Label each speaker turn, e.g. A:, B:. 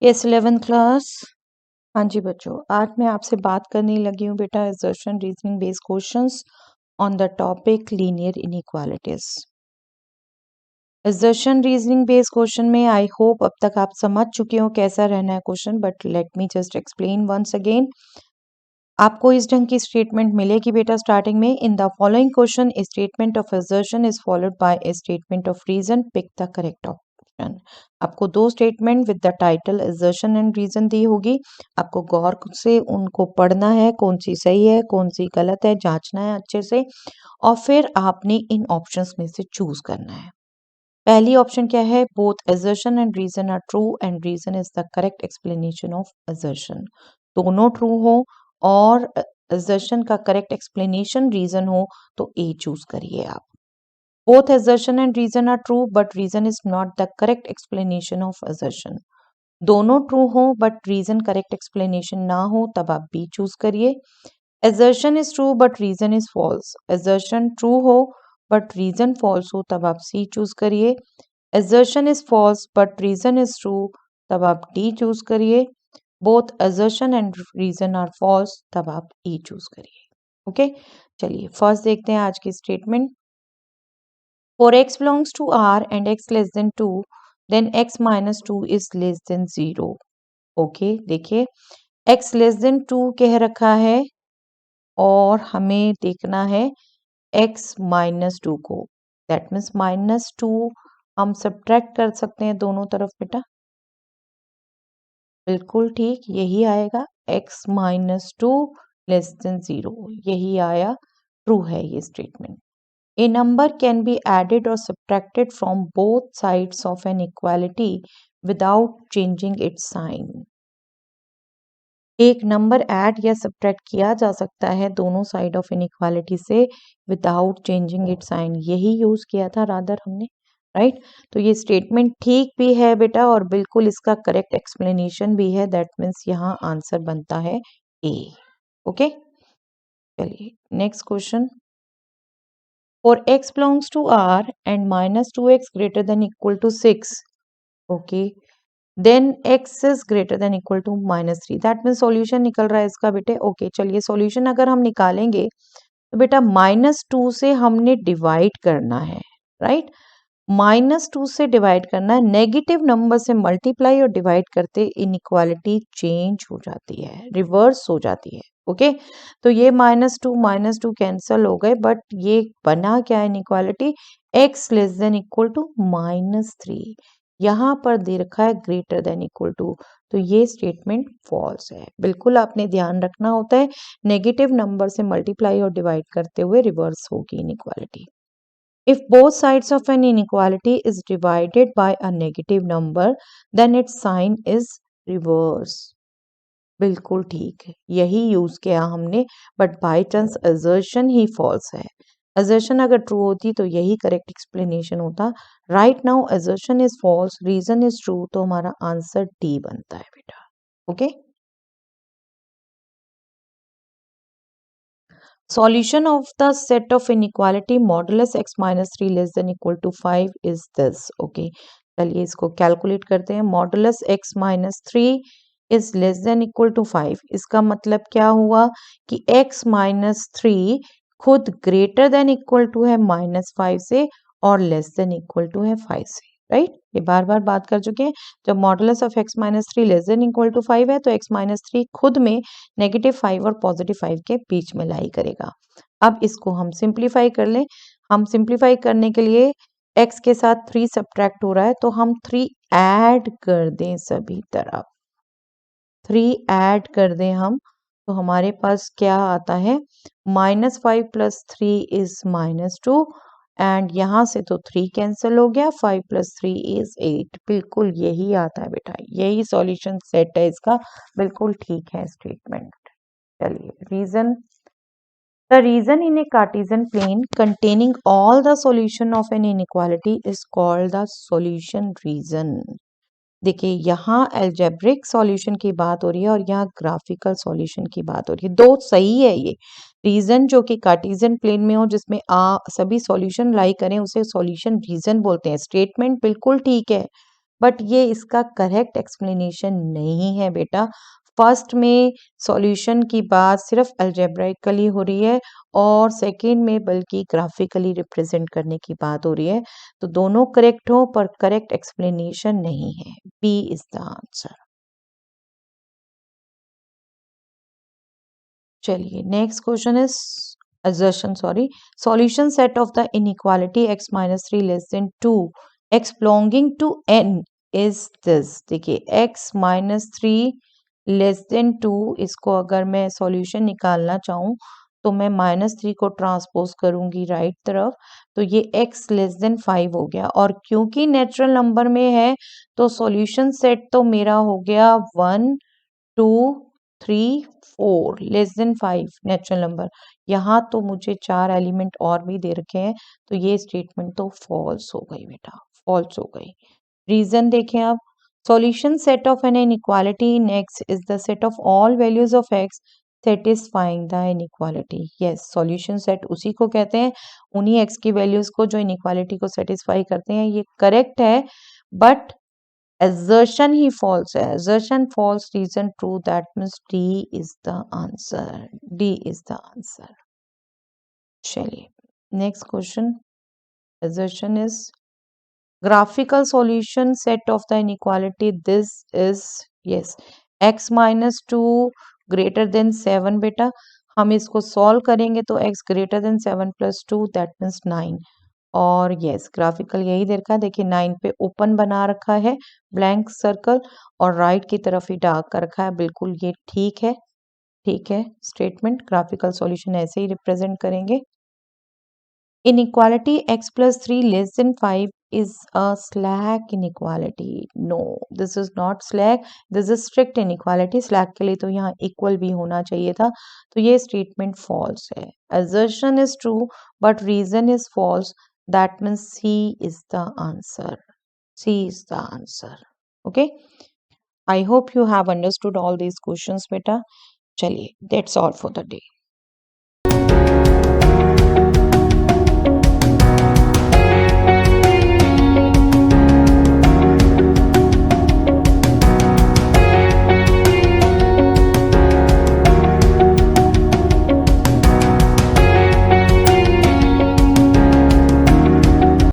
A: Yes 11th class. हाँ जी बच्चों, आज मैं आपसे बात करने लगी हूँ बेटा assertion reasoning based questions on the topic linear inequalities. Assertion reasoning based question में आई होप अब तक आप समझ चुके हो कैसा रहना है question, but let me just explain once again. आपको इस ढंग की स्टेटमेंट मिलेगी बेटा स्टार्टिंग में, in the following question a statement of assertion is followed by a statement of reason, pick the correct option. आपको दो statement with the title assertion and reason दी होगी, आपको गौर से उनको पढ़ना है, कौन सी सही है कौन सी गलत है जांचना है अच्छे से, और फिर आपने इन ऑप्शंस में से चूज करना है। पहली ऑप्शन क्या है, both assertion and reason are true and reason is the correct explanation of assertion. दोनों ट्रू हो और असर्शन का करेक्ट एक्सप्लेनेशन रीजन हो तो ए चूज करिए आप। Both assertion and reason are true but reason is not the correct explanation of assertion। दोनों true हो बट रीजन करेक्ट एक्सप्लेनेशन ना हो तब आप बी चूज करिए। assertion is true but reason is false। assertion true हो but reason false हो तब आप सी चूज करिए। assertion is false but reason is true तब आप डी चूज करिए। both assertion and reason are false तब आप ई चूज करिए। ओके चलिए फर्स्ट देखते हैं आज की statement. For x belongs to R and x less than 2, then x minus 2 is less than 0। Okay देखिए x less than 2 कह रखा है और हमें देखना है x minus 2 को। दैट मीन्स माइनस 2 हम सब्ट्रैक्ट कर सकते हैं दोनों तरफ बेटा, बिल्कुल ठीक यही आएगा। x minus 2 लेस देन 0 यही आया, ट्रू है ये statement. A number can be added or subtracted from both sides of an equality without changing its sign। एक नंबर ऐड या सब्ट्रैक्ट किया जा सकता है दोनों साइड ऑफ इनइक्वालिटी से विदाउट चेंजिंग इट साइन, यही यूज किया था रादर हमने, राइट। तो ये स्टेटमेंट ठीक भी है बेटा और बिल्कुल इसका करेक्ट एक्सप्लेनेशन भी है, दैट मीन्स यहाँ आंसर बनता है ए। ओके चलिए next question. For x belongs to R and minus 2x greater than equal to 6, okay, then x is greater than equal to minus 3। That means solution निकल रहा है इसका बेटे। ओके चलिए सॉल्यूशन अगर हम निकालेंगे तो बेटा माइनस 2 से हमने डिवाइड करना है, राइट। माइनस 2 से डिवाइड करना है, नेगेटिव नंबर से मल्टीप्लाई और डिवाइड करते इनइक्वालिटी चेंज हो जाती है, रिवर्स हो जाती है। ओके तो ये माइनस टू कैंसल हो गए, बट ये बना क्या inequality, x less than equal to minus 3, यहाँ पर दे रखा है ग्रेटर देन इक्वल टू, तो ये स्टेटमेंट फॉल्स है। बिल्कुल आपने ध्यान रखना होता है, नेगेटिव नंबर से मल्टीप्लाई और डिवाइड करते हुए रिवर्स होगी inequality. If both sides of an inequality is divided by a negative number, then its sign is reverse। बिल्कुल ठीक है यही यूज किया हमने, बट बाय चांस असर्शन ही फॉल्स है। असर्शन अगर ट्रू होती तो यही करेक्ट एक्सप्लेनेशन होता। Right now assertion is false, reason is true, तो हमारा आंसर डी बनता है बेटा। Okay Solution of the set of inequality modulus x minus 3 less than equal to 5 is this। okay चलिए इसको कैलकुलेट करते हैं। Modulus x minus 3 is less than equal to 5, इसका मतलब क्या हुआ कि x माइनस 3 खुद ग्रेटर देन इक्वल टू है माइनस 5 से और लेस देन इक्वल टू है 5 से, राइट। ये बार बार बात कर चुके हैं, जब modulus of x minus 3 less than equal to 5 है तो x माइनस 3 खुद में नेगेटिव 5 और पॉजिटिव 5 के बीच में लाई करेगा। अब इसको हम सिंप्लीफाई कर लें। हम सिंप्लीफाई करने के लिए x के साथ 3 सब्ट्रैक्ट हो रहा है तो हम 3 ऐड कर दें, सभी तरफ 3 ऐड कर दें हम, तो हमारे पास क्या आता है, minus 5 plus 3 is minus 2 and यहाँ से तो 3 कैंसिल हो गया, 5 प्लस 3 इज 8। बिल्कुल यही आता है बेटा, यही सॉल्यूशन सेट है इसका, बिल्कुल ठीक है स्टेटमेंट। चलिए reason, the reason in a Cartesian plane containing all the solution of an inequality is called the solution reason। देखिए यहाँ एल्जेब्रिक सॉल्यूशन की बात हो रही है और यहाँ ग्राफिकल सॉल्यूशन की बात हो रही है, दो सही है। ये रीजन जो कि कार्टेशियन प्लेन में हो जिसमें सभी सॉल्यूशन लाई करें उसे सॉल्यूशन रीजन बोलते हैं। स्टेटमेंट बिल्कुल ठीक है, बट ये इसका करेक्ट एक्सप्लेनेशन नहीं है बेटा। फर्स्ट में सॉल्यूशन की बात सिर्फ अलजेब्राइकली हो रही है और सेकंड में बल्कि ग्राफिकली रिप्रेजेंट करने की बात हो रही है। तो दोनों करेक्ट हो पर करेक्ट एक्सप्लेनेशन नहीं है। B is the answer. चलिए next question is assertion sorry solution set of the inequality x minus 3 less than 2 x belonging to n is this। देखिए x minus 3 लेस देन 2 इसको अगर मैं solution निकालना चाहूँ तो मैं -3 को ट्रांसपोज करूंगी राइट तरफ, तो ये x लेस देन 5 हो गया। और क्योंकि नेचुरल नंबर में है तो सॉल्यूशन सेट तो मेरा हो गया 1 2 3 4 लेस देन 5 नेचुरल नंबर। यहाँ तो मुझे 4 एलिमेंट और भी दे रखे हैं, तो ये स्टेटमेंट तो फॉल्स हो गई बेटा, फॉल्स हो गई। रीजन देखें आप, solution set of an inequality in X is the set of all values of X satisfying the inequality. Yes, solution set उसी को कहते हैं, उन्हीं एक्स की वैल्यूज को जो इनइक्वालिटी को सेटिस्फाई करते हैं। ये करेक्ट है बट assertion ही false है, assertion false, reason true, that means D is the answer, D is the answer। चलिए next question, assertion is graphical solution set of the inequality this is yes x minus 2 greater than 7 बेटा, हम इसको solve करेंगे तो x greater than 7 plus 2 that means 9। और yes graphical यही दे रखा है, देखिए 9 पे ओपन बना रखा है ब्लैंक सर्कल और राइट की तरफ ही डार्क कर रखा है, बिल्कुल ये ठीक है, ठीक है। स्टेटमेंट ग्राफिकल सॉल्यूशन ऐसे ही रिप्रेजेंट करेंगे। inequality x plus 3 less than 5 is a slack inequality। no, this is not slack, this is strict inequality। slack के लिए तो यहाँ equal भी होना चाहिए था, तो ये statement false है। assertion is true but reason is false, that means C is the answer, C is the answer। okay, I hope you have understood all these questions beta। चलिए that's all for the day।